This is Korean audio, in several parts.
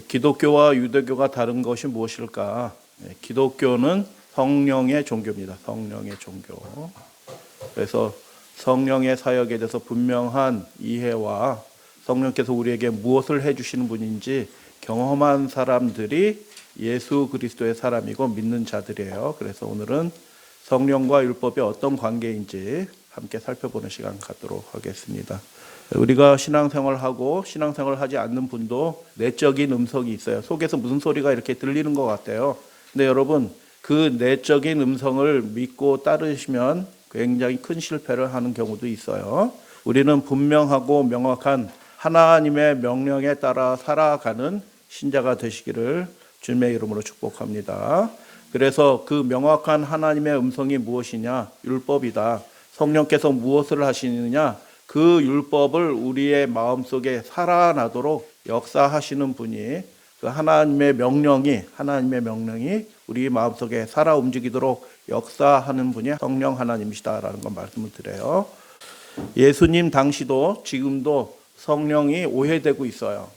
기독교와 유대교가 다른 것이 무엇일까? 기독교는 성령의 종교입니다. 성령의 종교. 그래서 성령의 사역에 대해서 분명한 이해와 성령께서 우리에게 무엇을 해주시는 분인지 경험한 사람들이 예수 그리스도의 사람이고 믿는 자들이에요. 그래서 오늘은 성령과 율법이 어떤 관계인지 함께 살펴보는 시간 갖도록 하겠습니다. 우리가 신앙생활하고 신앙생활을 하지 않는 분도 내적인 음성이 있어요. 속에서 무슨 소리가 이렇게 들리는 것 같아요. 근데 여러분, 그 내적인 음성을 믿고 따르시면 굉장히 큰 실패를 하는 경우도 있어요. 우리는 분명하고 명확한 하나님의 명령에 따라 살아가는 신자가 되시기를 주님의 이름으로 축복합니다. 그래서 그 명확한 하나님의 음성이 무엇이냐? 율법이다. 성령께서 무엇을 하시느냐? 그 율법을 우리의 마음속에 살아나도록 역사하시는 분이 그 하나님의 명령이 우리 마음속에 살아 움직이도록 역사하는 분이 성령 하나님이시다라는 걸 말씀을 드려요. 예수님 당시도 지금도 성령이 오해되고 있어요.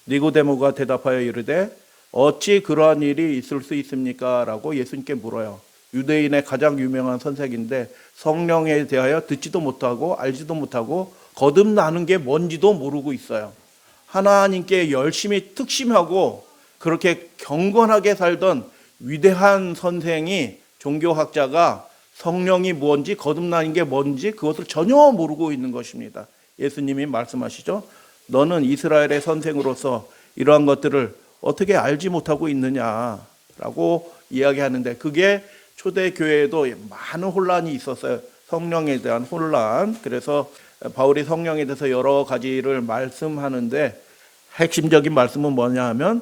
니고데모가 대답하여 이르되 어찌 그러한 일이 있을 수 있습니까? 라고 예수님께 물어요. 유대인의 가장 유명한 선생인데 성령에 대하여 듣지도 못하고 알지도 못하고 거듭나는 게 뭔지도 모르고 있어요. 하나님께 열심히 특심하고 그렇게 경건하게 살던 위대한 선생이 종교학자가 성령이 뭔지 거듭나는 게 뭔지 그것을 전혀 모르고 있는 것입니다. 예수님이 말씀하시죠. 너는 이스라엘의 선생으로서 이러한 것들을 어떻게 알지 못하고 있느냐라고 이야기하는데 그게 초대교회에도 많은 혼란이 있었어요. 성령에 대한 혼란. 그래서 바울이 성령에 대해서 여러 가지를 말씀하는데 핵심적인 말씀은 뭐냐 하면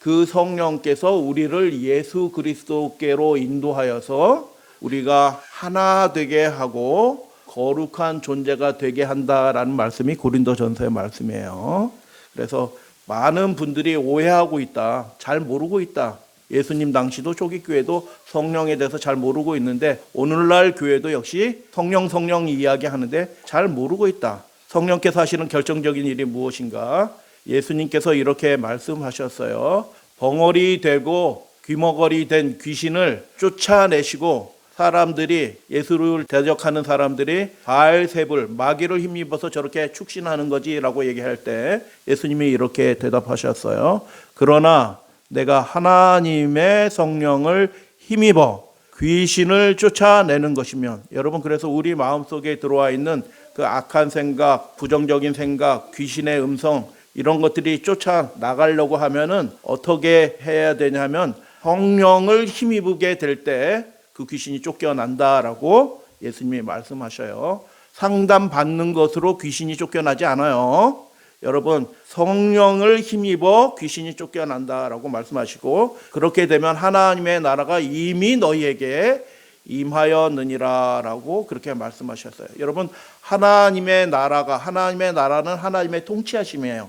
그 성령께서 우리를 예수 그리스도께로 인도하여서 우리가 하나 되게 하고 거룩한 존재가 되게 한다라는 말씀이 고린도전서의 말씀이에요. 그래서 많은 분들이 오해하고 있다. 잘 모르고 있다. 예수님 당시도 초기 교회도 성령에 대해서 잘 모르고 있는데 오늘날 교회도 역시 성령 이야기하는데 잘 모르고 있다. 성령께서 하시는 결정적인 일이 무엇인가? 예수님께서 이렇게 말씀하셨어요. 벙어리 되고 귀머거리 된 귀신을 쫓아내시고 사람들이 예수를 대적하는 사람들이 바알세불 마귀를 힘입어서 저렇게 축신하는 거지라고 얘기할 때 예수님이 이렇게 대답하셨어요. 그러나 내가 하나님의 성령을 힘입어 귀신을 쫓아내는 것이면 여러분 그래서 우리 마음속에 들어와 있는 그 악한 생각, 부정적인 생각, 귀신의 음성 이런 것들이 쫓아나가려고 하면은 어떻게 해야 되냐면 성령을 힘입게 될 때 그 귀신이 쫓겨난다라고 예수님이 말씀하셔요. 상담 받는 것으로 귀신이 쫓겨나지 않아요. 여러분 성령을 힘입어 귀신이 쫓겨난다라고 말씀하시고 그렇게 되면 하나님의 나라가 이미 너희에게 임하였느니라라고 그렇게 말씀하셨어요. 여러분 하나님의 나라는 하나님의 통치하심이에요.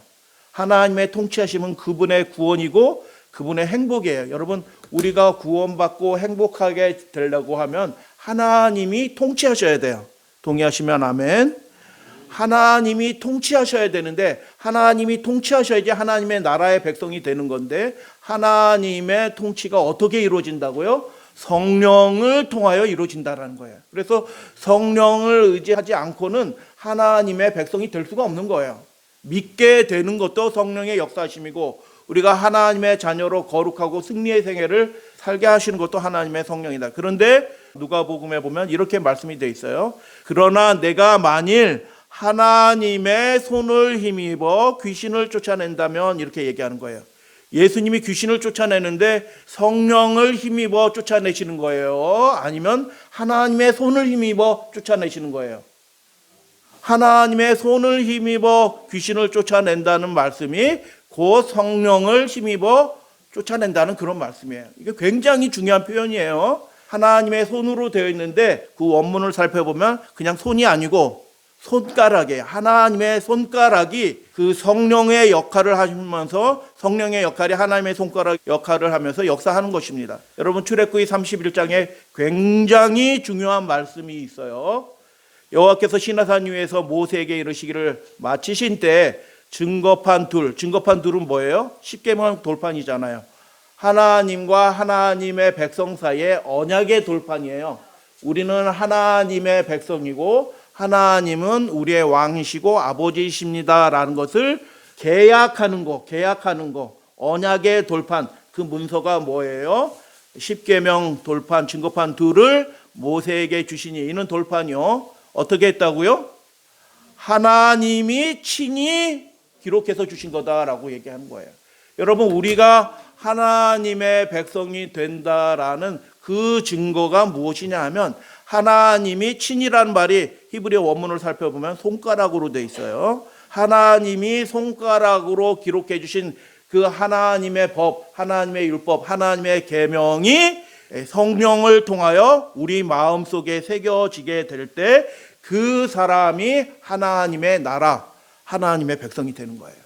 하나님의 통치하심은 그분의 구원이고 그분의 행복이에요. 여러분 우리가 구원받고 행복하게 되려고 하면 하나님이 통치하셔야 돼요. 동의하시면 아멘. 하나님이 통치하셔야 되는데 하나님이 통치하셔야지 하나님의 나라의 백성이 되는 건데 하나님의 통치가 어떻게 이루어진다고요? 성령을 통하여 이루어진다라는 거예요. 그래서 성령을 의지하지 않고는 하나님의 백성이 될 수가 없는 거예요. 믿게 되는 것도 성령의 역사심이고 우리가 하나님의 자녀로 거룩하고 승리의 생애를 살게 하시는 것도 하나님의 성령이다. 그런데 누가복음에 보면 이렇게 말씀이 되어 있어요. 그러나 내가 만일 하나님의 손을 힘입어 귀신을 쫓아낸다면 이렇게 얘기하는 거예요. 예수님이 귀신을 쫓아내는데 성령을 힘입어 쫓아내시는 거예요? 아니면 하나님의 손을 힘입어 쫓아내시는 거예요? 하나님의 손을 힘입어 귀신을 쫓아낸다는 말씀이 곧 성령을 힘입어 쫓아낸다는 그런 말씀이에요. 이게 굉장히 중요한 표현이에요. 하나님의 손으로 되어 있는데 그 원문을 살펴보면 그냥 손이 아니고 손가락이에요. 하나님의 손가락이 그 성령의 역할을 하시면서 성령의 역할이 하나님의 손가락 역할을 하면서 역사하는 것입니다. 여러분 출애굽기 31장에 굉장히 중요한 말씀이 있어요. 여호와께서 시내산 위에서 모세에게 이르시기를 마치신 때 증거판 둘. 증거판 둘은 뭐예요? 십계명 돌판이잖아요. 하나님과 하나님의 백성 사이의 언약의 돌판이에요. 우리는 하나님의 백성이고 하나님은 우리의 왕이시고 아버지이십니다라는 것을 계약하는 거, 언약의 돌판. 그 문서가 뭐예요? 십계명 돌판, 증거판 둘을 모세에게 주시니 이는 돌판이요. 어떻게 했다고요? 하나님이 친히 기록해서 주신 거다라고 얘기하는 거예요. 여러분, 우리가 하나님의 백성이 된다라는 그 증거가 무엇이냐 하면 하나님이 친히라는 말이 히브리어 원문을 살펴보면 손가락으로 돼 있어요. 하나님이 손가락으로 기록해 주신 그 하나님의 법, 하나님의 율법, 하나님의 계명이 성령을 통하여 우리 마음속에 새겨지게 될 때 그 사람이 하나님의 나라, 하나님의 백성이 되는 거예요.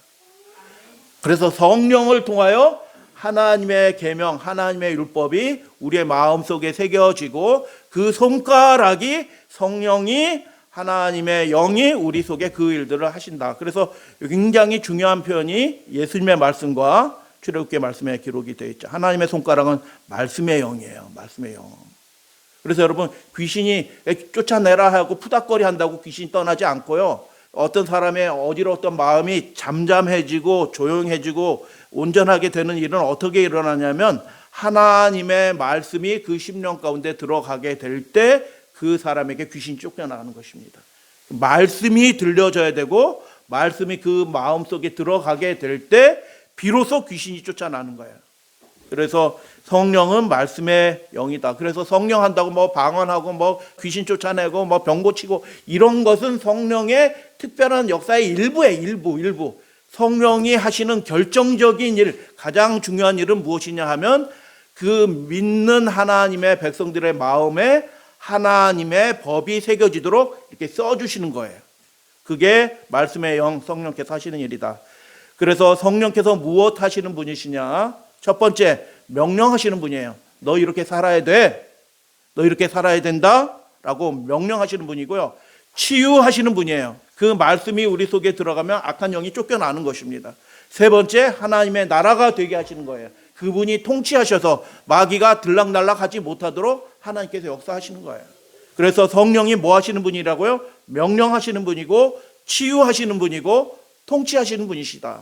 그래서 성령을 통하여 하나님의 계명, 하나님의 율법이 우리의 마음속에 새겨지고 그 손가락이 성령이 하나님의 영이 우리 속에 그 일들을 하신다. 그래서 굉장히 중요한 표현이 예수님의 말씀과 출애굽기 말씀에 기록이 되어 있죠. 하나님의 손가락은 말씀의 영이에요. 말씀의 영. 그래서 여러분, 귀신이 쫓아내라 하고 푸닥거리 한다고 귀신이 떠나지 않고요. 어떤 사람의 어지러웠던 마음이 잠잠해지고 조용해지고 온전하게 되는 일은 어떻게 일어나냐면 하나님의 말씀이 그 심령 가운데 들어가게 될 때 그 사람에게 귀신이 쫓겨나가는 것입니다. 말씀이 들려져야 되고 말씀이 그 마음속에 들어가게 될 때 비로소 귀신이 쫓아나는 거예요. 그래서 성령은 말씀의 영이다. 그래서 성령 한다고 뭐 방언하고 뭐 귀신 쫓아내고 뭐 병 고치고 이런 것은 성령의 특별한 역사의 일부. 성령이 하시는 결정적인 일, 가장 중요한 일은 무엇이냐 하면 그 믿는 하나님의 백성들의 마음에 하나님의 법이 새겨지도록 이렇게 써주시는 거예요. 그게 말씀의 영, 성령께서 하시는 일이다. 그래서 성령께서 무엇 하시는 분이시냐? 첫 번째, 명령하시는 분이에요. 너 이렇게 살아야 돼. 너 이렇게 살아야 된다. 라고 명령하시는 분이고요. 치유하시는 분이에요. 그 말씀이 우리 속에 들어가면 악한 영이 쫓겨나는 것입니다. 세 번째, 하나님의 나라가 되게 하시는 거예요. 그분이 통치하셔서 마귀가 들락날락하지 못하도록 하나님께서 역사하시는 거예요. 그래서 성령이 뭐 하시는 분이라고요? 명령하시는 분이고 치유하시는 분이고 통치하시는 분이시다.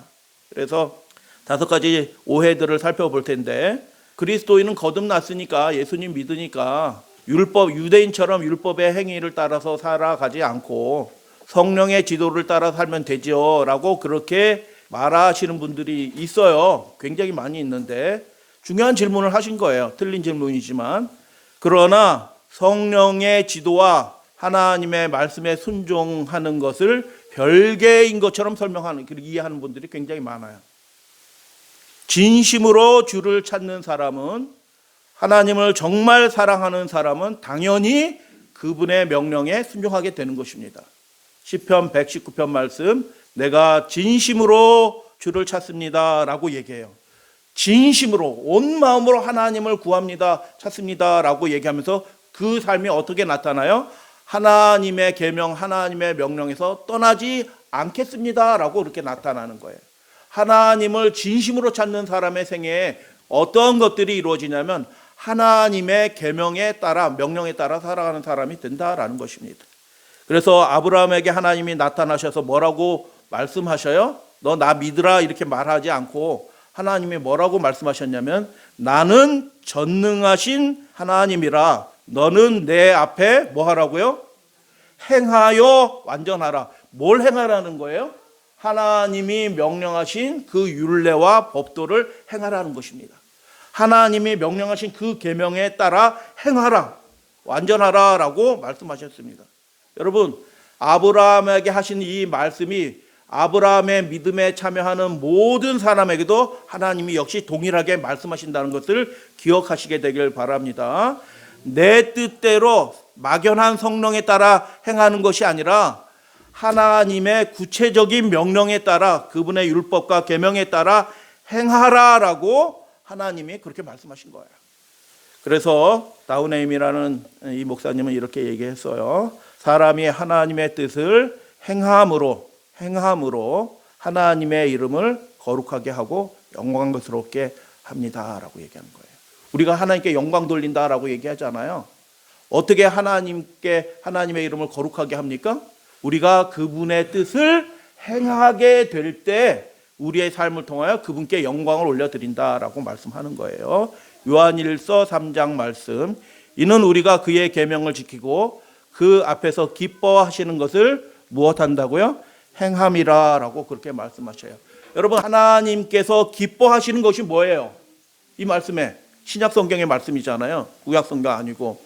그래서 5가지 오해들을 살펴볼 텐데, 그리스도인은 거듭났으니까 예수님 믿으니까 유대인처럼 율법의 행위를 따라서 살아가지 않고 성령의 지도를 따라 살면 되죠 라고 그렇게 말하시는 분들이 있어요. 굉장히 많이 있는데 중요한 질문을 하신 거예요. 틀린 질문이지만. 그러나 성령의 지도와 하나님의 말씀에 순종하는 것을 별개인 것처럼 설명하는, 이해하는 분들이 굉장히 많아요. 진심으로 주를 찾는 사람은, 하나님을 정말 사랑하는 사람은 당연히 그분의 명령에 순종하게 되는 것입니다. 시편 119편 말씀, 내가 진심으로 주를 찾습니다 라고 얘기해요. 진심으로 온 마음으로 하나님을 구합니다, 찾습니다 라고 얘기하면서 그 삶이 어떻게 나타나요? 하나님의 계명, 하나님의 명령에서 떠나지 않겠습니다 라고 이렇게 나타나는 거예요. 하나님을 진심으로 찾는 사람의 생애에 어떤 것들이 이루어지냐면 하나님의 계명에 따라, 명령에 따라 살아가는 사람이 된다라는 것입니다. 그래서 아브라함에게 하나님이 나타나셔서 뭐라고 말씀하셔요? 너 나 믿으라 이렇게 말하지 않고 하나님이 뭐라고 말씀하셨냐면 나는 전능하신 하나님이라 너는 내 앞에 뭐 하라고요? 행하여 완전하라. 뭘 행하라는 거예요? 하나님이 명령하신 그 율례와 법도를 행하라는 것입니다. 하나님이 명령하신 그 계명에 따라 행하라, 완전하라라고 말씀하셨습니다. 여러분, 아브라함에게 하신 이 말씀이 아브라함의 믿음에 참여하는 모든 사람에게도 하나님이 역시 동일하게 말씀하신다는 것을 기억하시게 되길 바랍니다. 내 뜻대로 막연한 성령에 따라 행하는 것이 아니라 하나님의 구체적인 명령에 따라, 그분의 율법과 계명에 따라 행하라라고 하나님이 그렇게 말씀하신 거예요. 그래서 다운헤임이라는 이 목사님은 이렇게 얘기했어요. 사람이 하나님의 뜻을 행함으로 하나님의 이름을 거룩하게 하고 영광스럽게 합니다라고 얘기하는 거예요. 우리가 하나님께 영광 돌린다라고 얘기하잖아요. 어떻게 하나님의 이름을 거룩하게 합니까? 우리가 그분의 뜻을 행하게 될 때 우리의 삶을 통하여 그분께 영광을 올려드린다라고 말씀하는 거예요. 요한일서 3장 말씀. 이는 우리가 그의 계명을 지키고 그 앞에서 기뻐하시는 것을 무엇한다고요? 행함이라라고 그렇게 말씀하셔요. 여러분, 하나님께서 기뻐하시는 것이 뭐예요? 이 말씀에 신약 성경의 말씀이잖아요. 구약 성경 아니고.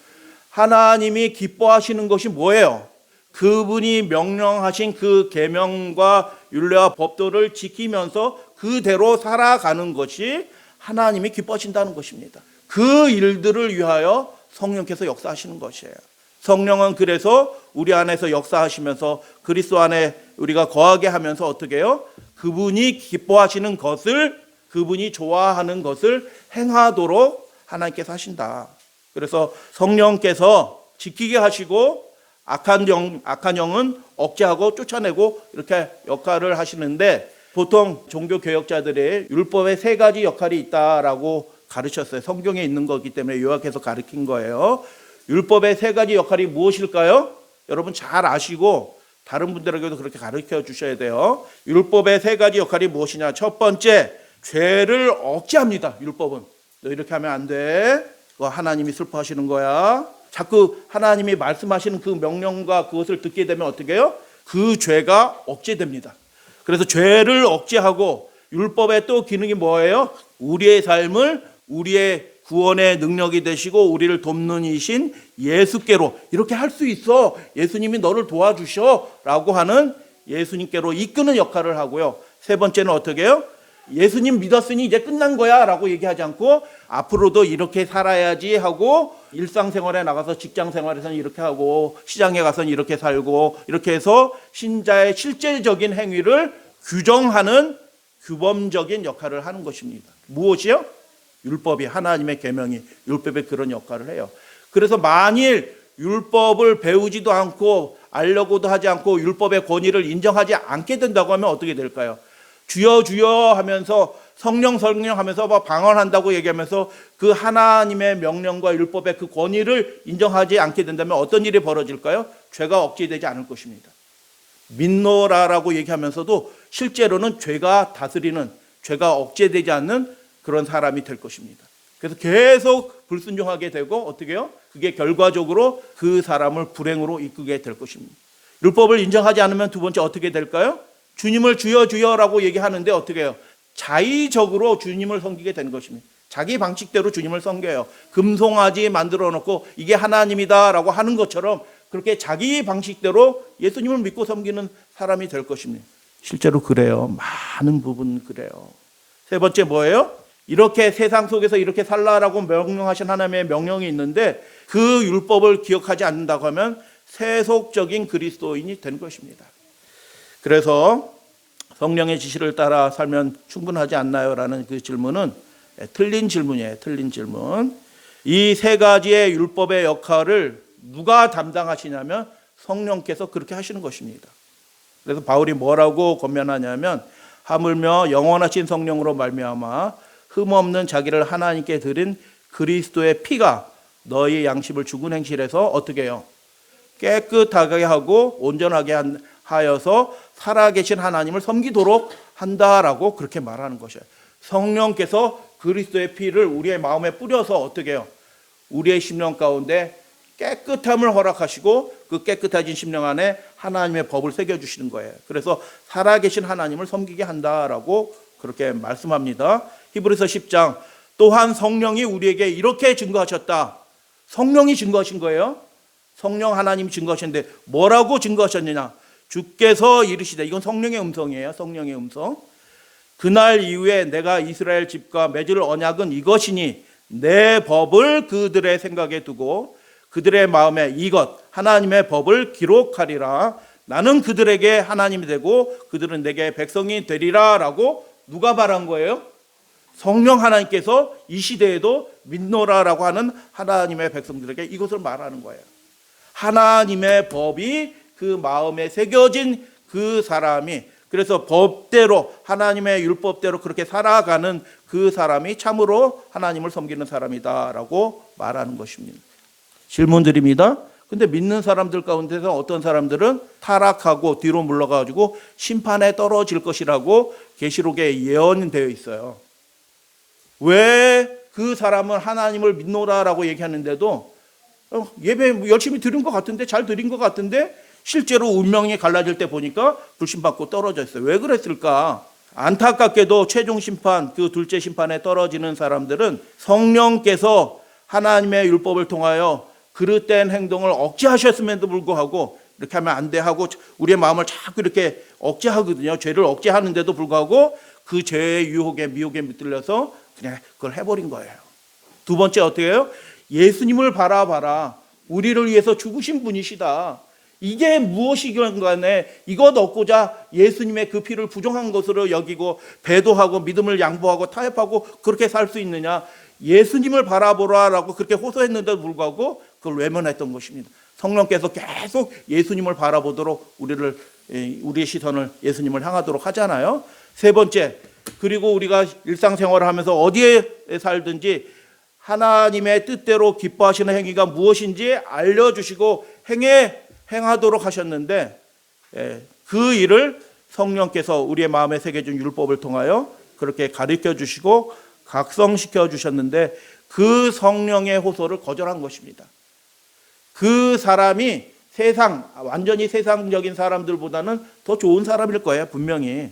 하나님이 기뻐하시는 것이 뭐예요? 그분이 명령하신 그 계명과 율례와 법도를 지키면서 그대로 살아가는 것이 하나님이 기뻐하신다는 것입니다. 그 일들을 위하여 성령께서 역사하시는 것이에요. 성령은 그래서 우리 안에서 역사하시면서 그리스도 안에 우리가 거하게 하면서 어떻게 해요? 그분이 기뻐하시는 것을, 그분이 좋아하는 것을 행하도록 하나님께서 하신다. 그래서 성령께서 지키게 하시고 악한 영은 억제하고 쫓아내고 이렇게 역할을 하시는데, 보통 종교 개혁자들의 율법에 3가지 역할이 있다라고 가르쳤어요. 성경에 있는 거기 때문에 요약해서 가르친 거예요. 율법의 3가지 역할이 무엇일까요? 여러분 잘 아시고 다른 분들에게도 그렇게 가르쳐 주셔야 돼요. 율법의 3가지 역할이 무엇이냐? 첫 번째, 죄를 억제합니다. 율법은 너 이렇게 하면 안 돼. 그거 하나님이 슬퍼하시는 거야. 자꾸 하나님이 말씀하시는 그 명령과 그것을 듣게 되면 어떻게 해요? 그 죄가 억제됩니다. 그래서 죄를 억제하고, 율법의 또 기능이 뭐예요? 우리의 삶을 우리의 구원의 능력이 되시고 우리를 돕는 이신 예수께로 이렇게 할 수 있어. 예수님이 너를 도와주셔 라고 하는 예수님께로 이끄는 역할을 하고요. 3번째는 어떻게 해요? 예수님 믿었으니 이제 끝난 거야 라고 얘기하지 않고 앞으로도 이렇게 살아야지 하고, 일상생활에 나가서 직장생활에서는 이렇게 하고 시장에 가서는 이렇게 살고 이렇게 해서 신자의 실제적인 행위를 규정하는 규범적인 역할을 하는 것입니다. 무엇이요? 율법이, 하나님의 계명이 율법에 그런 역할을 해요. 그래서 만일 율법을 배우지도 않고 알려고도 하지 않고 율법의 권위를 인정하지 않게 된다고 하면 어떻게 될까요? 주여 주여 하면서 성령 하면서 방언한다고 얘기하면서 그 하나님의 명령과 율법의 그 권위를 인정하지 않게 된다면 어떤 일이 벌어질까요? 죄가 억제되지 않을 것입니다. 민노라라고 얘기하면서도 실제로는 죄가 다스리는, 죄가 억제되지 않는 그런 사람이 될 것입니다. 그래서 계속 불순종하게 되고 어떻게 해요? 그게 결과적으로 그 사람을 불행으로 이끄게 될 것입니다. 율법을 인정하지 않으면 두 번째 어떻게 될까요? 주님을 주여 주여라고 얘기하는데 어떻게 해요? 자의적으로 주님을 섬기게 되는 것입니다. 자기 방식대로 주님을 섬겨요. 금송아지 만들어 놓고 이게 하나님이다라고 하는 것처럼 그렇게 자기 방식대로 예수님을 믿고 섬기는 사람이 될 것입니다. 실제로 그래요. 많은 부분 그래요. 3번째 뭐예요? 이렇게 세상 속에서 이렇게 살라라고 명령하신 하나님의 명령이 있는데 그 율법을 기억하지 않는다고 하면 세속적인 그리스도인이 된 것입니다. 그래서 성령의 지시를 따라 살면 충분하지 않나요? 라는 그 질문은 틀린 질문이에요. 틀린 질문. 이 3가지의 율법의 역할을 누가 담당하시냐면 성령께서 그렇게 하시는 것입니다. 그래서 바울이 뭐라고 권면하냐면, 하물며 영원하신 성령으로 말미암아 흠없는 자기를 하나님께 드린 그리스도의 피가 너희 양심을 죽은 행실에서 어떻게 해요? 깨끗하게 하고 온전하게 하여서 살아계신 하나님을 섬기도록 한다라고 그렇게 말하는 것이에요. 성령께서 그리스도의 피를 우리의 마음에 뿌려서 어떻게 해요? 우리의 심령 가운데 깨끗함을 허락하시고 그 깨끗해진 심령 안에 하나님의 법을 새겨주시는 거예요. 그래서 살아계신 하나님을 섬기게 한다라고 그렇게 말씀합니다. 히브리서 10장, 또한 성령이 우리에게 이렇게 증거하셨다. 성령이 증거하신 거예요. 성령 하나님이 증거하셨는데 뭐라고 증거하셨느냐? 주께서 이르시되, 이건 성령의 음성이에요. 성령의 음성. 그날 이후에 내가 이스라엘 집과 맺을 언약은 이것이니 내 법을 그들의 생각에 두고 그들의 마음에 이것 하나님의 법을 기록하리라. 나는 그들에게 하나님이 되고 그들은 내게 백성이 되리라 라고 누가 말한 거예요? 성령 하나님께서 이 시대에도 믿노라라고 하는 하나님의 백성들에게 이것을 말하는 거예요. 하나님의 법이 그 마음에 새겨진 그 사람이, 그래서 법대로 하나님의 율법대로 그렇게 살아가는 그 사람이 참으로 하나님을 섬기는 사람이다라고 말하는 것입니다. 질문 드립니다. 근데 믿는 사람들 가운데서 어떤 사람들은 타락하고 뒤로 물러가지고 심판에 떨어질 것이라고 계시록에 예언되어 있어요. 왜 그 사람은 하나님을 믿노라라고 얘기하는데도 예배 열심히 드린 것 같은데, 잘 드린 것 같은데 실제로 운명이 갈라질 때 보니까 불신받고 떨어져 있어요. 왜 그랬을까? 안타깝게도 최종 심판, 그 둘째 심판에 떨어지는 사람들은 성령께서 하나님의 율법을 통하여 그릇된 행동을 억제하셨음에도 불구하고 이렇게 하면 안 돼 하고 우리의 마음을 자꾸 이렇게 억제하거든요. 죄를 억제하는데도 불구하고 그 죄의 유혹에 미혹에 밑들려서 그냥 그걸 해버린 거예요. 두 번째 어떻게 해요? 예수님을 바라봐라. 우리를 위해서 죽으신 분이시다. 이게 무엇이건 간에 이것 얻고자 예수님의 그 피를 부정한 것으로 여기고 배도하고 믿음을 양보하고 타협하고 그렇게 살 수 있느냐. 예수님을 바라보라라고 그렇게 호소했는데도 불구하고 그걸 외면했던 것입니다. 성령께서 계속 예수님을 바라보도록 우리의 시선을 예수님을 향하도록 하잖아요. 세 번째, 그리고 우리가 일상생활을 하면서 어디에 살든지 하나님의 뜻대로 기뻐하시는 행위가 무엇인지 알려주시고 행하도록 하셨는데 그 일을 성령께서 우리의 마음에 새겨준 율법을 통하여 그렇게 가르쳐 주시고 각성시켜 주셨는데 그 성령의 호소를 거절한 것입니다. 그 사람이 완전히 세상적인 사람들보다는 더 좋은 사람일 거예요. 분명히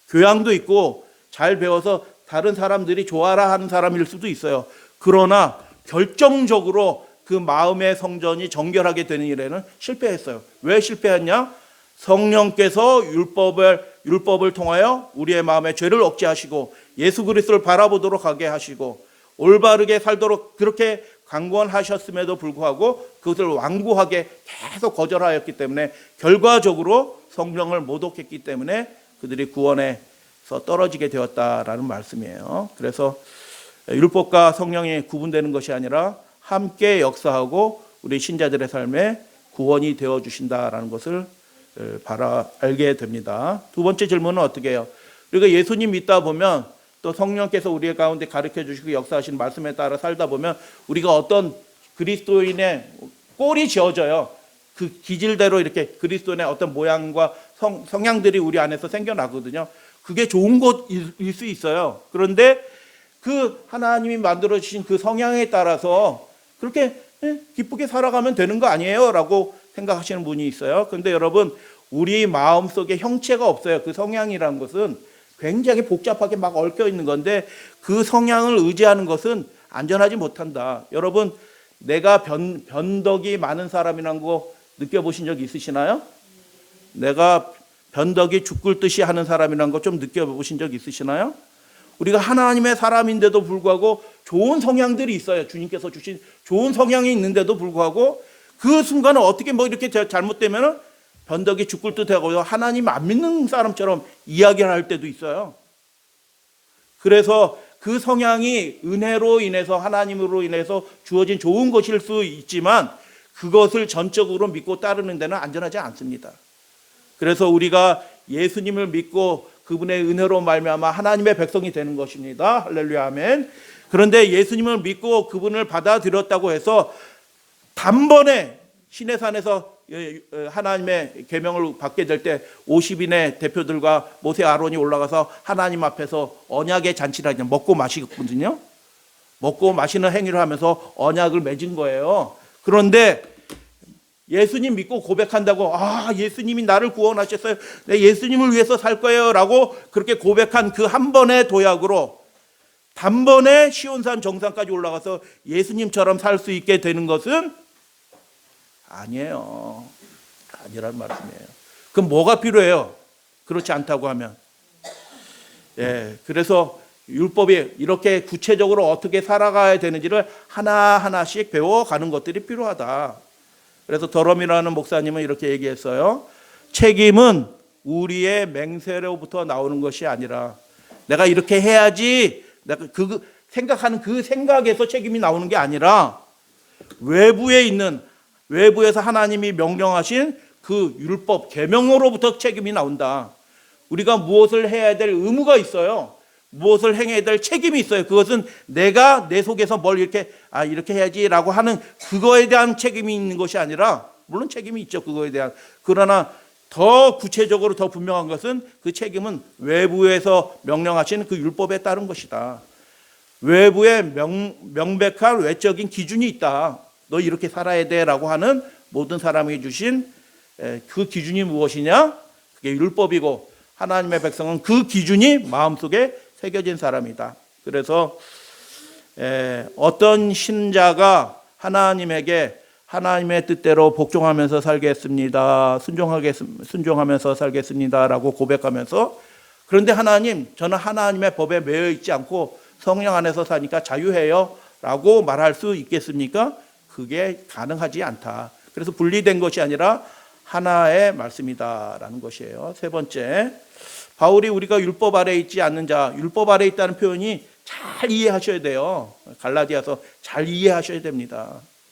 교양도 있고 잘 배워서 다른 사람들이 좋아라 하는 사람일 수도 있어요. 그러나 결정적으로 그 마음의 성전이 정결하게 되는 일에는 실패했어요. 왜 실패했냐? 성령께서 율법을 통하여 우리의 마음의 죄를 억제하시고 예수 그리스도를 바라보도록 하게 하시고 올바르게 살도록 그렇게 강권하셨음에도 불구하고 그것을 완고하게 계속 거절하였기 때문에 결과적으로 성령을 모독했기 때문에 그들이 구원에서 떨어지게 되었다라는 말씀이에요. 그래서 율법과 성령이 구분되는 것이 아니라 함께 역사하고 우리 신자들의 삶에 구원이 되어 주신다라는 것을 알게 됩니다. 두 번째 질문은 어떻게 해요? 우리가 예수님 믿다 보면 또 성령께서 우리 가운데 가르쳐 주시고 역사하신 말씀에 따라 살다 보면 우리가 어떤 그리스도인의 꼴이 지어져요. 그 기질대로 이렇게 그리스도인의 어떤 모양과 성향들이 우리 안에서 생겨나거든요. 그게 좋은 것일 수 있어요. 그런데 그 하나님이 만들어 주신 그 성향에 따라서 그렇게 기쁘게 살아가면 되는 거 아니에요? 라고 생각하시는 분이 있어요. 그런데 여러분, 우리 마음속에 형체가 없어요. 그 성향이라는 것은 굉장히 복잡하게 막 얽혀 있는 건데 그 성향을 의지하는 것은 안전하지 못한다. 여러분, 내가 변덕이 많은 사람이라는 거 느껴보신 적 있으시나요? 내가 변덕이 죽을 듯이 하는 사람이라는 거 좀 느껴보신 적 있으시나요? 우리가 하나님의 사람인데도 불구하고 좋은 성향들이 있어요. 주님께서 주신 좋은 성향이 있는데도 불구하고 그 순간은 어떻게 이렇게 잘못되면 변덕이 죽을 듯하고 하나님 안 믿는 사람처럼 이야기를 할 때도 있어요. 그래서 그 성향이 은혜로 인해서 하나님으로 인해서 주어진 좋은 것일 수 있지만 그것을 전적으로 믿고 따르는 데는 안전하지 않습니다. 그래서 우리가 예수님을 믿고 그분의 은혜로 말미암아 하나님의 백성이 되는 것입니다. 할렐루야 아멘. 그런데 예수님을 믿고 그분을 받아들였다고 해서 단번에 시내산에서 하나님의 계명을 받게 될 때 50인의 대표들과 모세 아론이 올라가서 하나님 앞에서 언약의 잔치를 하죠. 먹고 마시거든요. 먹고 마시는 행위를 하면서 언약을 맺은 거예요. 그런데 예수님 믿고 고백한다고 예수님이 나를 구원하셨어요. 내 예수님을 위해서 살 거예요 라고 그렇게 고백한 그 한 번의 도약으로 단번에 시온산 정상까지 올라가서 예수님처럼 살 수 있게 되는 것은 아니에요. 아니란 말씀이에요. 그럼 뭐가 필요해요? 그렇지 않다고 하면. 그래서 율법이 이렇게 구체적으로 어떻게 살아가야 되는지를 하나하나씩 배워가는 것들이 필요하다. 그래서 더럼이라는 목사님은 이렇게 얘기했어요. 책임은 우리의 맹세로부터 나오는 것이 아니라 내가 이렇게 해야지 내가 생각하는 그 생각에서 책임이 나오는 게 아니라 외부에서 하나님이 명령하신 그 율법 계명으로부터 책임이 나온다. 우리가 무엇을 해야 될 의무가 있어요. 무엇을 행해야 될 책임이 있어요. 그것은 내가 내 속에서 뭘 이렇게 이렇게 해야지라고 하는 그거에 대한 책임이 있는 것이 아니라, 물론 책임이 있죠, 그거에 대한. 그러나 더 구체적으로 더 분명한 것은 그 책임은 외부에서 명령하신 그 율법에 따른 것이다. 외부에 명백한 외적인 기준이 있다. 너 이렇게 살아야 돼라고 하는 모든 사람에게 주신 그 기준이 무엇이냐? 그게 율법이고, 하나님의 백성은 그 기준이 마음속에 새겨진 사람이다. 그래서 어떤 신자가 하나님에게 하나님의 뜻대로 복종하면서 살겠습니다, 순종하면서 살겠습니다라고 고백하면서, 그런데 하나님, 저는 하나님의 법에 매여 있지 않고 성령 안에서 사니까 자유해요 라고 말할 수 있겠습니까? 그게 가능하지 않다. 그래서 분리된 것이 아니라 하나의 말씀이다라는 것이에요. 세 번째, 바울이 우리가 율법 아래에 있지 않는 자, 율법 아래에 있다는 표현이 잘 이해하셔야 돼요. 갈라디아서 잘 이해하셔야 됩니다.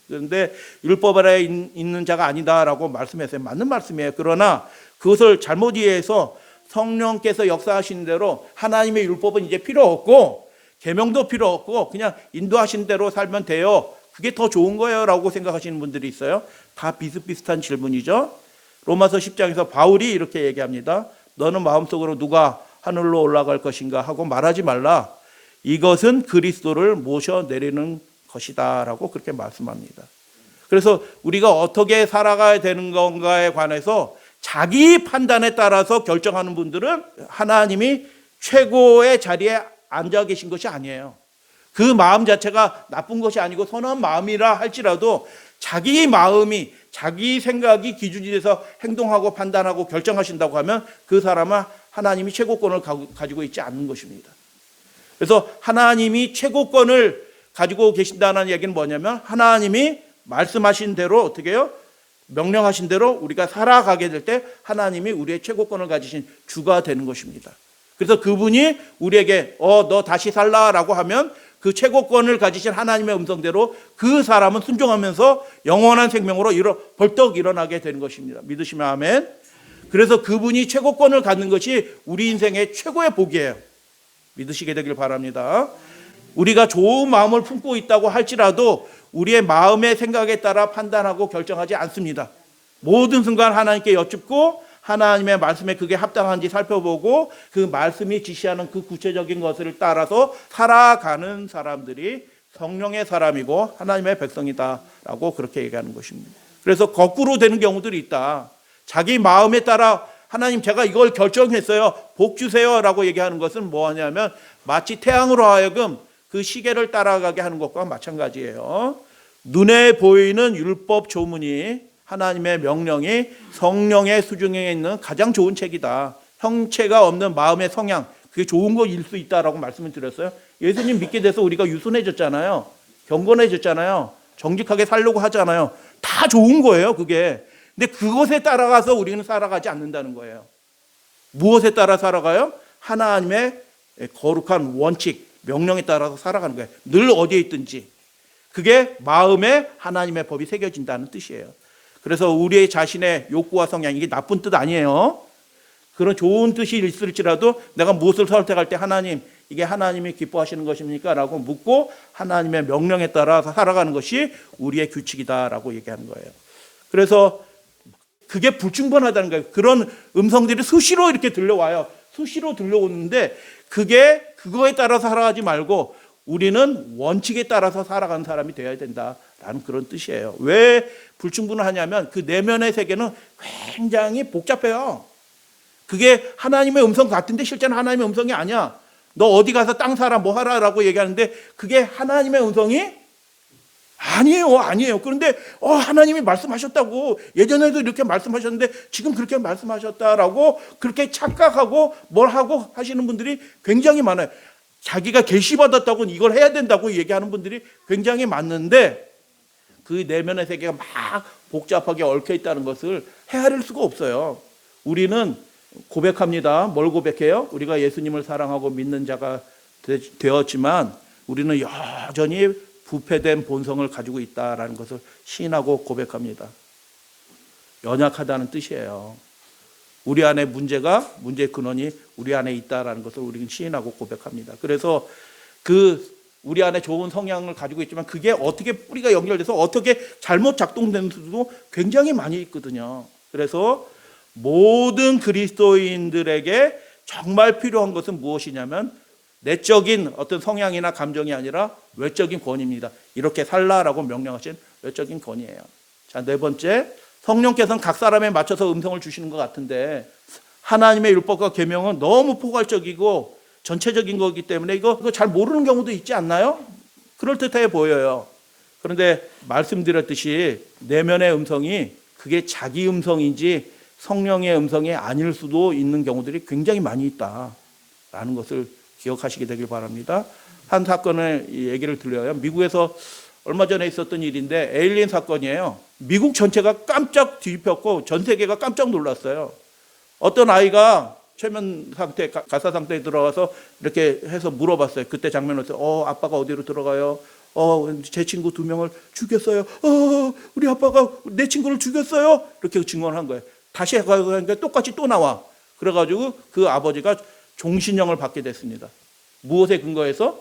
그런데 율법 아래에 있는 자가 아니다라고 말씀했어요. 맞는 말씀이에요. 그러나 그것을 잘못 이해해서 성령께서 역사하신 대로 하나님의 율법은 이제 필요 없고 계명도 필요 없고 그냥 인도하신 대로 살면 돼요, 그게 더 좋은 거예요 라고 생각하시는 분들이 있어요. 다 비슷비슷한 질문이죠. 로마서 10장에서 바울이 이렇게 얘기합니다. 너는 마음속으로 누가 하늘로 올라갈 것인가 하고 말하지 말라. 이것은 그리스도를 모셔내리는 것이다 라고 그렇게 말씀합니다. 그래서 우리가 어떻게 살아가야 되는 건가에 관해서 자기 판단에 따라서 결정하는 분들은 하나님이 최고의 자리에 앉아 계신 것이 아니에요. 그 마음 자체가 나쁜 것이 아니고 선한 마음이라 할지라도 자기 마음이, 자기 생각이 기준이 돼서 행동하고 판단하고 결정하신다고 하면 그 사람은 하나님이 최고권을 가지고 있지 않는 것입니다. 그래서 하나님이 최고권을 가지고 계신다는 얘기는 뭐냐면, 하나님이 말씀하신 대로 어떻게 해요? 명령하신 대로 우리가 살아가게 될 때 하나님이 우리의 최고권을 가지신 주가 되는 것입니다. 그래서 그분이 우리에게 너 다시 살라라고 하면 그 최고권을 가지신 하나님의 음성대로 그 사람은 순종하면서 영원한 생명으로 벌떡 일어나게 되는 것입니다. 믿으시면 아멘. 그래서 그분이 최고권을 갖는 것이 우리 인생의 최고의 복이에요. 믿으시게 되길 바랍니다. 우리가 좋은 마음을 품고 있다고 할지라도 우리의 마음의 생각에 따라 판단하고 결정하지 않습니다. 모든 순간 하나님께 여쭙고 하나님의 말씀에 그게 합당한지 살펴보고 그 말씀이 지시하는 그 구체적인 것을 따라서 살아가는 사람들이 성령의 사람이고 하나님의 백성이다라고 그렇게 얘기하는 것입니다. 그래서 거꾸로 되는 경우들이 있다. 자기 마음에 따라 하나님 제가 이걸 결정했어요, 복 주세요 라고 얘기하는 것은 뭐냐면 마치 태양으로 하여금 그 시계를 따라가게 하는 것과 마찬가지예요. 눈에 보이는 율법 조문이, 하나님의 명령이 성령의 수중에 있는 가장 좋은 책이다. 형체가 없는 마음의 성향, 그게 좋은 거일 수 있다라고 말씀을 드렸어요. 예수님 믿게 돼서 우리가 유순해졌잖아요. 경건해졌잖아요. 정직하게 살려고 하잖아요. 다 좋은 거예요, 그게. 근데 그것에 따라가서 우리는 살아가지 않는다는 거예요. 무엇에 따라 살아가요? 하나님의 거룩한 원칙, 명령에 따라서 살아가는 거예요. 늘 어디에 있든지. 그게 마음에 하나님의 법이 새겨진다는 뜻이에요. 그래서 우리의 자신의 욕구와 성향, 이게 나쁜 뜻 아니에요. 그런 좋은 뜻이 있을지라도 내가 무엇을 선택할 때 하나님, 이게 하나님이 기뻐하시는 것입니까? 라고 묻고 하나님의 명령에 따라서 살아가는 것이 우리의 규칙이다라고 얘기하는 거예요. 그래서 그게 불충분하다는 거예요. 그런 음성들이 수시로 이렇게 들려와요. 수시로 들려오는데 그거에 따라서 살아가지 말고 우리는 원칙에 따라서 살아가는 사람이 되어야 된다라는 그런 뜻이에요. 왜 불충분하냐면 그 내면의 세계는 굉장히 복잡해요. 그게 하나님의 음성 같은데 실제는 하나님의 음성이 아니야. 너 어디 가서 땅 사라 뭐 하라라고 얘기하는데 그게 하나님의 음성이 아니에요. 그런데 하나님이 말씀하셨다고, 예전에도 이렇게 말씀하셨는데 지금 그렇게 말씀하셨다라고 그렇게 착각하고 뭘 하고 하시는 분들이 굉장히 많아요. 자기가 계시받았다고 이걸 해야 된다고 얘기하는 분들이 굉장히 많은데 그 내면의 세계가 막 복잡하게 얽혀 있다는 것을 헤아릴 수가 없어요. 우리는 고백합니다. 뭘 고백해요? 우리가 예수님을 사랑하고 믿는 자가 되었지만 우리는 여전히 부패된 본성을 가지고 있다라는 것을 시인하고 고백합니다. 연약하다는 뜻이에요. 우리 안에 문제의 근원이 우리 안에 있다라는 것을 우리는 시인하고 고백합니다. 그래서 우리 안에 좋은 성향을 가지고 있지만 그게 어떻게 뿌리가 연결돼서 어떻게 잘못 작동되는 수도 굉장히 많이 있거든요. 그래서 모든 그리스도인들에게 정말 필요한 것은 무엇이냐면 내적인 어떤 성향이나 감정이 아니라 외적인 권위입니다. 이렇게 살라라고 명령하신 외적인 권위예요. 자, 네 번째, 성령께서는 각 사람에 맞춰서 음성을 주시는 것 같은데 하나님의 율법과 계명은 너무 포괄적이고 전체적인 거기 때문에 이거 잘 모르는 경우도 있지 않나요? 그럴듯해 보여요. 그런데 말씀드렸듯이 내면의 음성이 그게 자기 음성인지 성령의 음성이 아닐 수도 있는 경우들이 굉장히 많이 있다라는 것을 기억하시게 되길 바랍니다. 한 사건의 얘기를 들려요. 미국에서 얼마 전에 있었던 일인데 에일리언 사건이에요. 미국 전체가 깜짝 뒤집혔고 전 세계가 깜짝 놀랐어요. 어떤 아이가 최면 상태, 가사 상태에 들어가서 이렇게 해서 물어봤어요. 그때 장면에서 아빠가 어디로 들어가요? 제 친구 2명을 죽였어요. 우리 아빠가 내 친구를 죽였어요. 이렇게 증언을 한 거예요. 다시 해가니까 똑같이 또 나와. 그래가지고 그 아버지가 종신형을 받게 됐습니다. 무엇에 근거해서?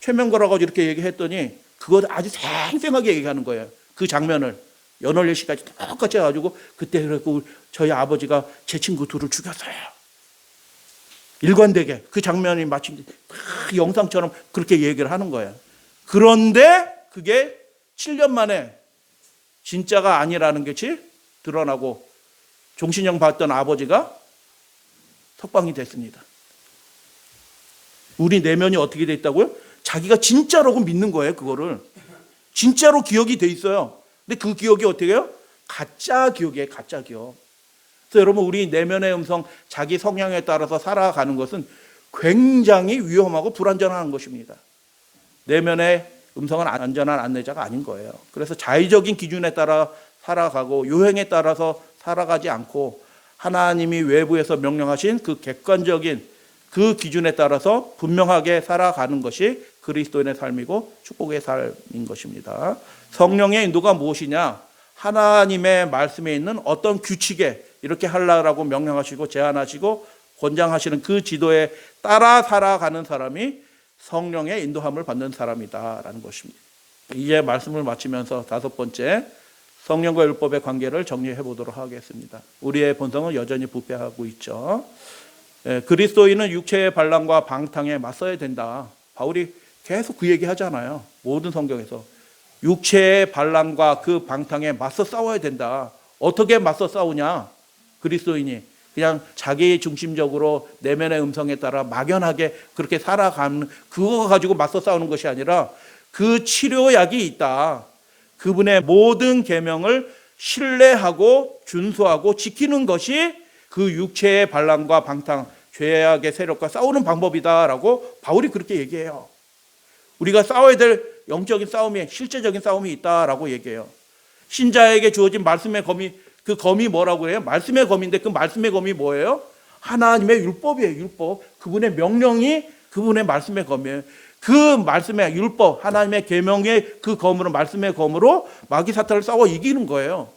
최면거라고 이렇게 얘기했더니 그거 아주 생생하게 얘기하는 거예요. 그 장면을 연월일시까지 똑같이 해가지고 그때 그랬고 저희 아버지가 제 친구 2를 죽였어요. 일관되게 그 장면이 마치 영상처럼 그렇게 얘기를 하는 거예요. 그런데 그게 7년 만에 진짜가 아니라는 것이 드러나고 종신형 받던 아버지가 석방이 됐습니다. 우리 내면이 어떻게 돼 있다고요? 자기가 진짜라고 믿는 거예요. 그거를 진짜로 기억이 돼 있어요. 근데 그 기억이 어떻게 해요? 가짜 기억이에요. 가짜 기억. 그래서 여러분 우리 내면의 음성 자기 성향에 따라서 살아가는 것은 굉장히 위험하고 불안전한 것입니다. 내면의 음성은 안전한 안내자가 아닌 거예요. 그래서 자의적인 기준에 따라 살아가고 요행에 따라서 살아가지 않고 하나님이 외부에서 명령하신 그 객관적인 그 기준에 따라서 분명하게 살아가는 것이 그리스도인의 삶이고 축복의 삶인 것입니다. 성령의 인도가 무엇이냐? 하나님의 말씀에 있는 어떤 규칙에 이렇게 하라고 명령하시고 제안하시고 권장하시는 그 지도에 따라 살아가는 사람이 성령의 인도함을 받는 사람이다라는 것입니다. 이제 말씀을 마치면서 5번째, 성령과 율법의 관계를 정리해 보도록 하겠습니다. 우리의 본성은 여전히 부패하고 있죠. 그리스도인은 육체의 반란과 방탕에 맞서야 된다. 바울이 계속 그 얘기 하잖아요. 모든 성경에서. 육체의 반란과 그 방탕에 맞서 싸워야 된다. 어떻게 맞서 싸우냐? 그리스도인이 그냥 자기 중심적으로 내면의 음성에 따라 막연하게 그렇게 살아가는 그거 가지고 맞서 싸우는 것이 아니라 그 치료약이 있다. 그분의 모든 계명을 신뢰하고 준수하고 지키는 것이 그 육체의 반란과 방탕, 죄악의 세력과 싸우는 방법이다라고 바울이 그렇게 얘기해요. 우리가 싸워야 될 영적인 싸움이 실제적인 싸움이 있다라고 얘기해요. 신자에게 주어진 말씀의 검이 그 검이 뭐라고 해요? 말씀의 검인데 그 말씀의 검이 뭐예요? 하나님의 율법이에요. 율법. 그분의 명령이 그분의 말씀의 검이에요. 그 말씀의 율법, 하나님의 계명의 그 검으로 말씀의 검으로 마귀 사탄을 싸워 이기는 거예요.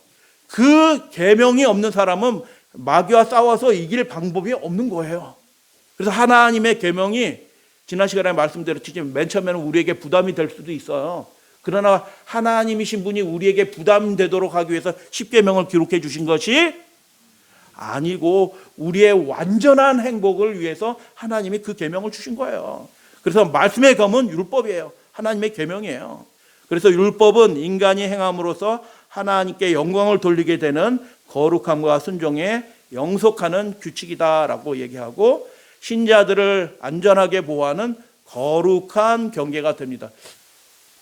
그 계명이 없는 사람은 마귀와 싸워서 이길 방법이 없는 거예요. 그래서 하나님의 계명이 지난 시간에 말씀드렸지만 맨 처음에는 우리에게 부담이 될 수도 있어요. 그러나 하나님이신 분이 우리에게 부담되도록 하기 위해서 십계명을 기록해 주신 것이 아니고 우리의 완전한 행복을 위해서 하나님이 그 계명을 주신 거예요. 그래서 말씀의 검은 율법이에요. 하나님의 계명이에요. 그래서 율법은 인간이 행함으로써 하나님께 영광을 돌리게 되는 거룩함과 순종에 영속하는 규칙이다라고 얘기하고 신자들을 안전하게 보호하는 거룩한 경계가 됩니다.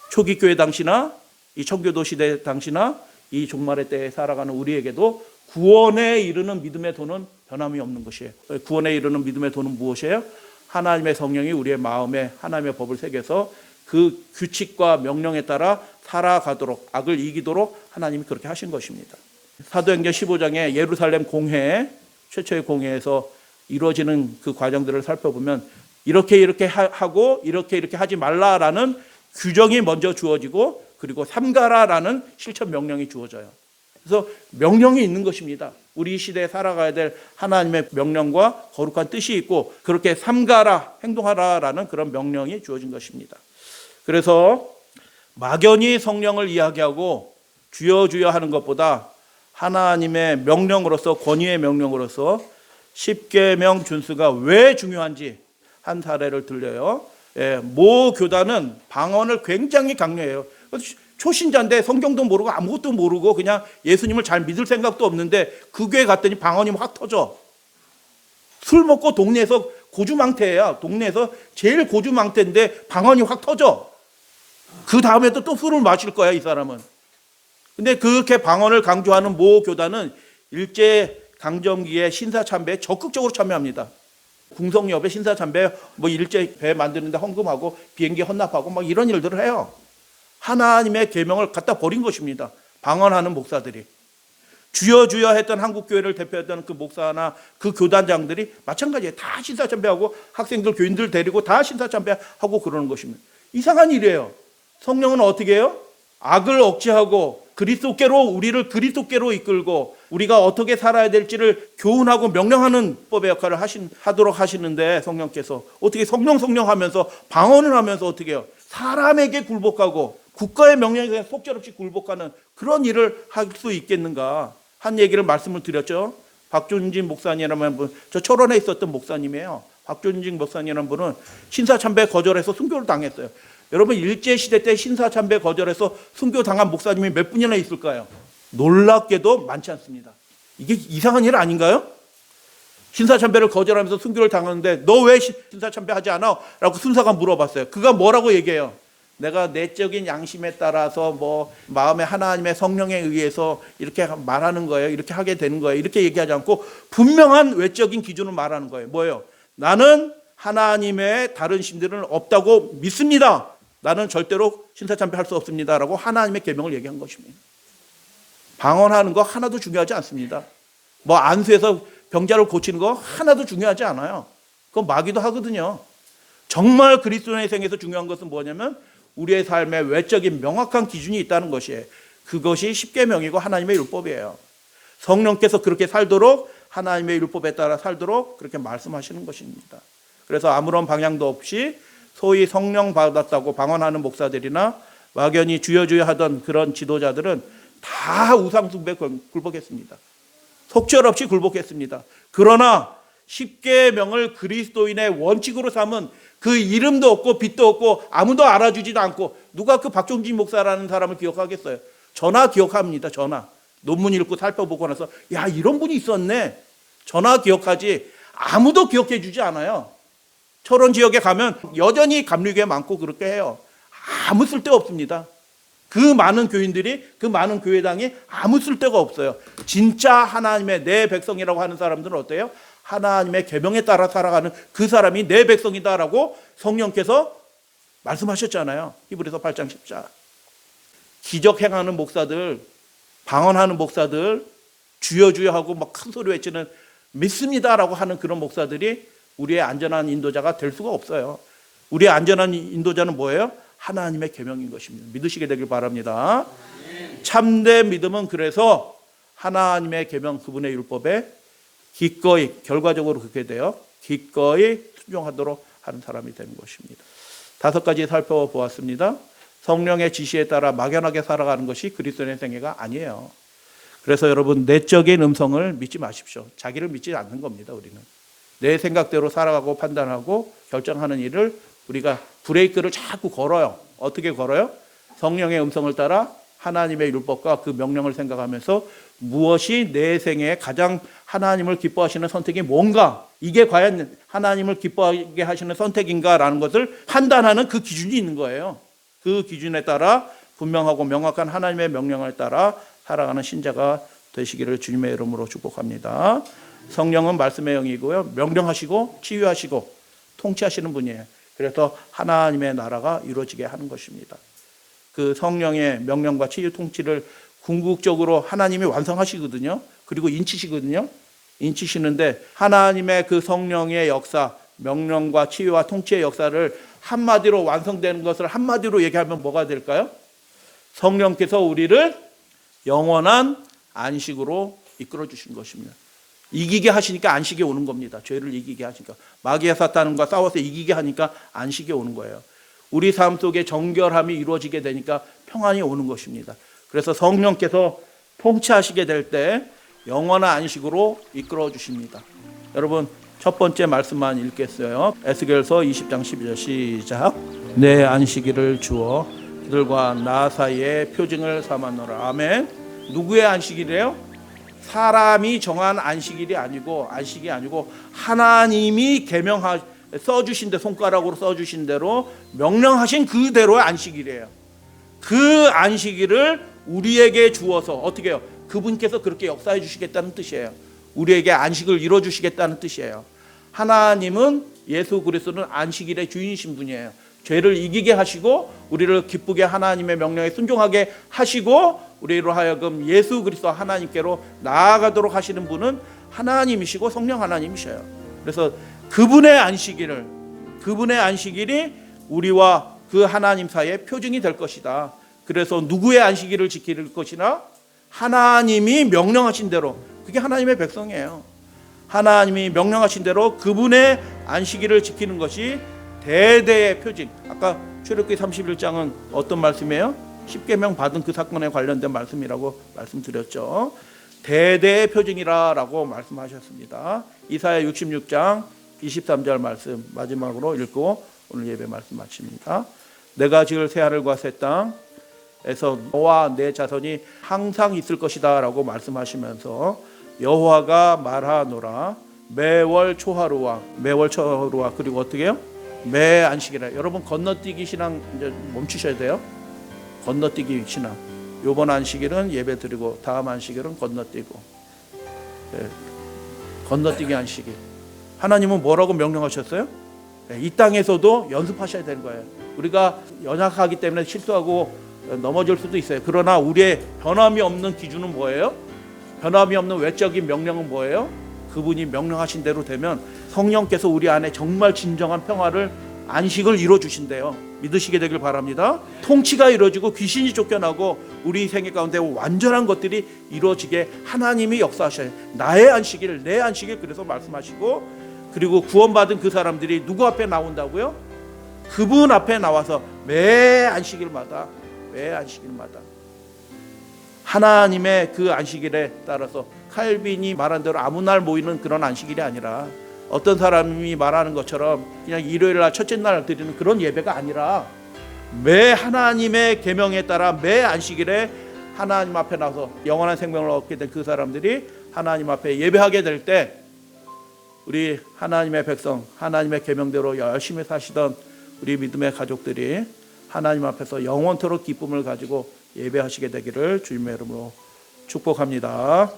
초기 교회 당시나 이 청교도 시대 당시나 이 종말의 때에 살아가는 우리에게도 구원에 이르는 믿음의 도는 변함이 없는 것이에요. 구원에 이르는 믿음의 도는 무엇이에요? 하나님의 성령이 우리의 마음에 하나님의 법을 새겨서 그 규칙과 명령에 따라 살아가도록 악을 이기도록 하나님이 그렇게 하신 것입니다. 사도행전 15장에 예루살렘 공회, 최초의 공회에서 이루어지는 그 과정들을 살펴보면 이렇게 하고 이렇게 하지 말라라는 규정이 먼저 주어지고 그리고 삼가라라는 실천 명령이 주어져요. 그래서 명령이 있는 것입니다. 우리 시대에 살아가야 될 하나님의 명령과 거룩한 뜻이 있고 그렇게 삼가라, 행동하라라는 그런 명령이 주어진 것입니다. 그래서 막연히 성령을 이야기하고 주여 주여 하는 것보다 하나님의 명령으로서, 권위의 명령으로서 십계명 준수가 왜 중요한지 한 사례를 들려요. 모 교단은 방언을 굉장히 강요해요. 초신자인데 성경도 모르고 아무것도 모르고 그냥 예수님을 잘 믿을 생각도 없는데 그 교회 갔더니 방언이 확 터져. 술 먹고 동네에서 고주망태야. 동네에서 제일 고주망태인데 방언이 확 터져. 그 다음에 또 술을 마실 거야, 이 사람은. 근데 그렇게 방언을 강조하는 모 교단은 일제 강점기에 신사참배에 적극적으로 참여합니다. 궁성여배 신사참배 일제 배 만드는데 헌금하고 비행기 헌납하고 막 이런 일들을 해요. 하나님의 계명을 갖다 버린 것입니다. 방언하는 목사들이. 주여 주여 했던 한국교회를 대표했던 그 목사나 그 교단장들이 마찬가지예요. 다 신사참배하고 학생들 교인들 데리고 다 신사참배하고 그러는 것입니다. 이상한 일이에요. 성령은 어떻게 해요? 악을 억제하고 우리를 그리스도께로 이끌고 우리가 어떻게 살아야 될지를 교훈하고 명령하는 법의 역할을 하도록 하시는데 성령께서 어떻게 성령 하면서 방언을 하면서 어떻게 해요? 사람에게 굴복하고 국가의 명령에 속절없이 굴복하는 그런 일을 할 수 있겠는가 한 얘기를 말씀을 드렸죠. 박준진 목사님이라는 분, 저 철원에 있었던 목사님이에요. 박준진 목사님이라는 분은 신사참배 거절해서 순교를 당했어요. 여러분 일제시대 때 신사참배 거절해서 순교당한 목사님이 몇 분이나 있을까요? 놀랍게도 많지 않습니다. 이게 이상한 일 아닌가요? 신사참배를 거절하면서 순교를 당하는데 너 왜 신사참배 하지 않아? 라고 순사가 물어봤어요. 그가 뭐라고 얘기해요? 내가 내적인 양심에 따라서 마음의 하나님의 성령에 의해서 이렇게 말하는 거예요. 이렇게 하게 되는 거예요. 이렇게 얘기하지 않고 분명한 외적인 기준을 말하는 거예요. 뭐예요? 나는 하나님의 다른 신들은 없다고 믿습니다. 나는 절대로 신사참배 할 수 없습니다. 라고 하나님의 계명을 얘기한 것입니다. 방언하는 거 하나도 중요하지 않습니다. 안수해서 병자를 고치는 거 하나도 중요하지 않아요. 그건 마귀도 하거든요. 정말 그리스도인의 생에서 중요한 것은 뭐냐면 우리의 삶에 외적인 명확한 기준이 있다는 것이에요. 그것이 십계명이고 하나님의 율법이에요. 성령께서 그렇게 살도록 하나님의 율법에 따라 살도록 그렇게 말씀하시는 것입니다. 그래서 아무런 방향도 없이 소위 성령 받았다고 방언하는 목사들이나 막연히 주여 주여 하던 그런 지도자들은 다 우상숭배에 굴복했습니다. 속절없이 굴복했습니다. 그러나 십계명을 그리스도인의 원칙으로 삼은 그 이름도 없고 빛도 없고 아무도 알아주지도 않고 누가 그 박종진 목사라는 사람을 기억하겠어요? 저나 기억합니다. 저나. 논문 읽고 살펴보고 나서 야 이런 분이 있었네. 저나 기억하지 아무도 기억해 주지 않아요. 철원 지역에 가면 여전히 감리교회 많고 그렇게 해요. 아무 쓸데 없습니다. 그 많은 교인들이 그 많은 교회당이 아무 쓸데가 없어요. 진짜 하나님의 내 백성이라고 하는 사람들은 어때요? 하나님의 계명에 따라 살아가는 그 사람이 내 백성이다라고 성령께서 말씀하셨잖아요. 히브리서 8장 10절. 기적 행하는 목사들, 방언하는 목사들, 주여 주여 하고 막 큰 소리 외치는 믿습니다라고 하는 그런 목사들이 우리의 안전한 인도자가 될 수가 없어요. 우리의 안전한 인도자는 뭐예요? 하나님의 계명인 것입니다. 믿으시게 되길 바랍니다. 참된 믿음은 그래서 하나님의 계명 그분의 율법에 기꺼이 결과적으로 그렇게 돼요. 기꺼이 순종하도록 하는 사람이 되는 것입니다. 5가지 살펴보았습니다. 성령의 지시에 따라 막연하게 살아가는 것이 그리스도인의 생애가 아니에요. 그래서 여러분 내적인 음성을 믿지 마십시오. 자기를 믿지 않는 겁니다. 우리는 내 생각대로 살아가고 판단하고 결정하는 일을 우리가 브레이크를 자꾸 걸어요. 어떻게 걸어요? 성령의 음성을 따라 하나님의 율법과 그 명령을 생각하면서 무엇이 내 생애에 가장 하나님을 기뻐하시는 선택이 뭔가, 이게 과연 하나님을 기뻐하게 하시는 선택인가라는 것을 판단하는 그 기준이 있는 거예요. 그 기준에 따라 분명하고 명확한 하나님의 명령을 따라 살아가는 신자가 되시기를 주님의 이름으로 축복합니다. 성령은 말씀의 영이고요. 명령하시고 치유하시고 통치하시는 분이에요. 그래서 하나님의 나라가 이루어지게 하는 것입니다. 그 성령의 명령과 치유 통치를 궁극적으로 하나님이 완성하시거든요. 그리고 인치시거든요. 인치시는데 하나님의 그 성령의 역사, 명령과 치유와 통치의 역사를 한마디로 완성되는 것을 한마디로 얘기하면 뭐가 될까요? 성령께서 우리를 영원한 안식으로 이끌어 주신 것입니다. 이기게 하시니까 안식이 오는 겁니다. 죄를 이기게 하시니까. 마귀와 사탄과 싸워서 이기게 하니까 안식이 오는 거예요. 우리 삶 속에 정결함이 이루어지게 되니까 평안이 오는 것입니다. 그래서 성령께서 통치하시게 될 때 영원한 안식으로 이끌어 주십니다. 여러분 첫 번째 말씀만 읽겠어요. 에스겔서 20장 12절 시작. 내 안식일을 주어 그들과 나 사이에 표징을 삼았노라. 아멘. 누구의 안식일이에요? 사람이 정한 안식일이 아니고 하나님이 써주신 대 손가락으로 써주신 대로 명령하신 그대로의 안식일이에요. 그 안식일을 우리에게 주어서 어떻게 해요? 그분께서 그렇게 역사해 주시겠다는 뜻이에요. 우리에게 안식을 이루어 주시겠다는 뜻이에요. 하나님은 예수 그리스도는 안식일의 주인이신 분이에요. 죄를 이기게 하시고 우리를 기쁘게 하나님의 명령에 순종하게 하시고 우리로 하여금 예수 그리스도 하나님께로 나아가도록 하시는 분은 하나님이시고 성령 하나님이셔요. 그래서 그분의 안식일이 우리와 그 하나님 사이의 표징이 될 것이다. 그래서 누구의 안식일을 지킬 것이나 하나님이 명령하신 대로, 그게 하나님의 백성이에요. 하나님이 명령하신 대로 그분의 안식일을 지키는 것이 대대의 표징. 아까 출애굽기 31장은 어떤 말씀이에요? 십계명 받은 그 사건에 관련된 말씀이라고 말씀드렸죠. 대대의 표징이라고 말씀하셨습니다. 이사야 66장 23절 말씀 마지막으로 읽고 오늘 예배 말씀 마칩니다. 내가 지을 새하늘과 새 땅에서 너와 내 자손이 항상 있을 것이다 라고 말씀하시면서 여호와가 말하노라. 매월 초하루와 그리고 어떻게 해요? 매 안식이라. 여러분 건너뛰기 신앙 이제 멈추셔야 돼요. 건너뛰기 신앙. 요번 안식일은 예배 드리고 다음 안식일은 건너뛰고. 네. 건너뛰기 안식일. 하나님은 뭐라고 명령하셨어요? 네. 이 땅에서도 연습하셔야 되는 거예요. 우리가 연약하기 때문에 실수하고 넘어질 수도 있어요. 그러나 우리의 변함이 없는 기준은 뭐예요? 변함이 없는 외적인 명령은 뭐예요? 그분이 명령하신 대로 되면 성령께서 우리 안에 정말 진정한 평화를 안식을 이루어 주신대요. 믿으시게 되길 바랍니다. 통치가 이루어지고 귀신이 쫓겨나고 우리 생애 가운데 완전한 것들이 이루어지게 하나님이 역사하셔요. 나의 안식일, 내 안식일 그래서 말씀하시고, 그리고 구원받은 그 사람들이 누구 앞에 나온다고요? 그분 앞에 나와서 매 안식일마다 하나님의 그 안식일에 따라서 칼빈이 말한 대로 아무 날 모이는 그런 안식일이 아니라 어떤 사람이 말하는 것처럼 그냥 일요일 날 첫째 날 드리는 그런 예배가 아니라 매 하나님의 계명에 따라 매 안식일에 하나님 앞에 나서 영원한 생명을 얻게 된 그 사람들이 하나님 앞에 예배하게 될 때 우리 하나님의 백성, 하나님의 계명대로 열심히 사시던 우리 믿음의 가족들이 하나님 앞에서 영원토록 기쁨을 가지고 예배하시게 되기를 주님의 이름으로 축복합니다.